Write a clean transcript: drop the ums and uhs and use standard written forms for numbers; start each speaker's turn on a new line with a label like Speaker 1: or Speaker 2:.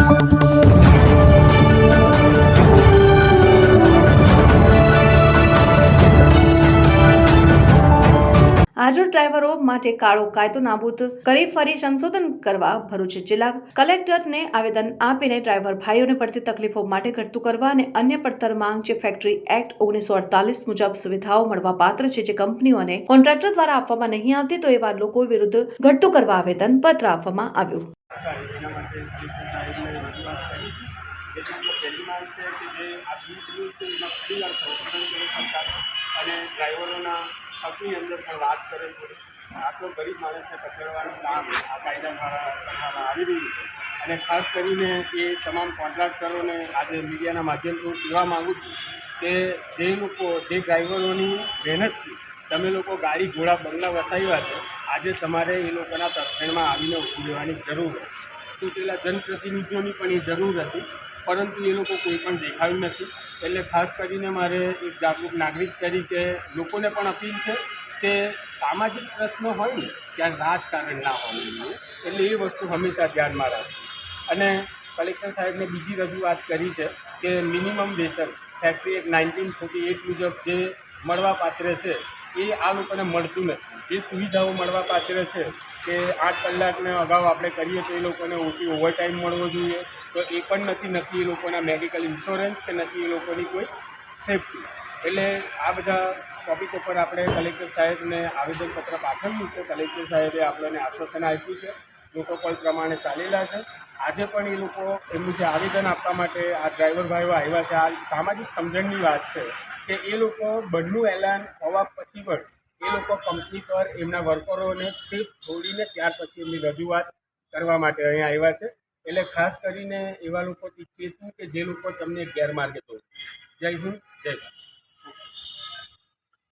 Speaker 1: આજરોજ ડ્રાઈવરો માટે કાળો કાયદો નાબૂદ કરી ફરી સંશોધન કરવા ભરૂચ જિલ્લા કલેક્ટરને આવેદન આપીને ડ્રાઈવર ભાઈઓને પડતી તકલીફો માટે ઘટતું કરવા અને અન્ય પડતર માંગ જે ફેક્ટરી એક્ટ 1948 મુજબ સુવિધાઓ મળવા પાત્ર છે જે કંપનીઓને કોન્ટ્રાક્ટર દ્વારા આપવામાં નહીં આવતી તો એવા લોકો વિરુદ્ધ ઘટતું કરવા આવેદન પત્ર આપવામાં આવ્યું।
Speaker 2: अपनी अंदर पर बात करे तो आटलो गरीब मानस ने पकड़વાનું કામ આ કાયદા દ્વારા કરવામાં આવી રહ્યું છે અને ખાસ કરીને એ તમામ કોન્ટ્રાક્ટરોને આજે મીડિયાના માધ્યમથી કહેવા માગું છું કે જે લોકો જે ડ્રાઈવરોની મહેનતથી તમે લોકો ગાડી ઘોડા બંગલા વસાવ્યા છે આજે તમારે એ લોકોના તરફેણમાં આવીને ઊભું રહેવાની જરૂર છે। ચૂંટેલા જનપ્રતિનિધિઓની પણ એ જરૂર હતી પરંતુ એ લોકો કોઈ પણ દેખાયું નથી। એટલે ખાસ કરીને મારે એક જાગૃત નાગરિક તરીકે લોકોને પણ અપીલ છે કે સામાજિક પ્રશ્નો હોય ને ત્યાં રાજકારણ ના હોવું જોઈએ। એટલે એ વસ્તુ હંમેશા ધ્યાનમાં રાખવી અને કલેક્ટર સાહેબને બીજી રજૂઆત કરી છે કે મિનિમમ વેતન ફેક્ટરી એક્ટ 1948 મુજબ જે મળવાપાત્ર છે એ આ લોકોને મળતું નથી। જે સુવિધાઓ મળવાપાત્ર છે કે 8 કલાકને અગાઉ આપણે કરીએ તો એ લોકોને ઓવરટાઈમ મળવો જોઈએ તો એ પણ નથી એ લોકોના મેડિકલ ઇન્સ્યોરન્સ કે નથી એ લોકોની કોઈ સેફટી। એટલે આ બધા ટૉપિક ઉપર આપણે કલેક્ટર સાહેબને આવેદનપત્ર પાઠવ્યું છે। કલેક્ટર સાહેબે આપણને આશ્વાસન આપ્યું છે, પ્રોટોકોલ પ્રમાણે ચાલેલા છે। આજે પણ એ લોકો એમનું જે આવેદન આપવા માટે આ ડ્રાઈવર ભાઈઓ આવ્યા છે। આ સામાજિક સમજણની વાત છે કે એ લોકો બંધનું એલાન હોવા પછી પણ એ લોકો કંપની પર એમના વર્કરોને સેફ છોડીને ત્યાર પછી એમની રજૂઆત કરવા માટે અહીંયા આવ્યા છે। એટલે ખાસ કરીને એવા લોકોથી ચેતવું કે જે લોકો તમને ગેરમાર્ગે દોરે। જય હિન્દ, જય ભારત।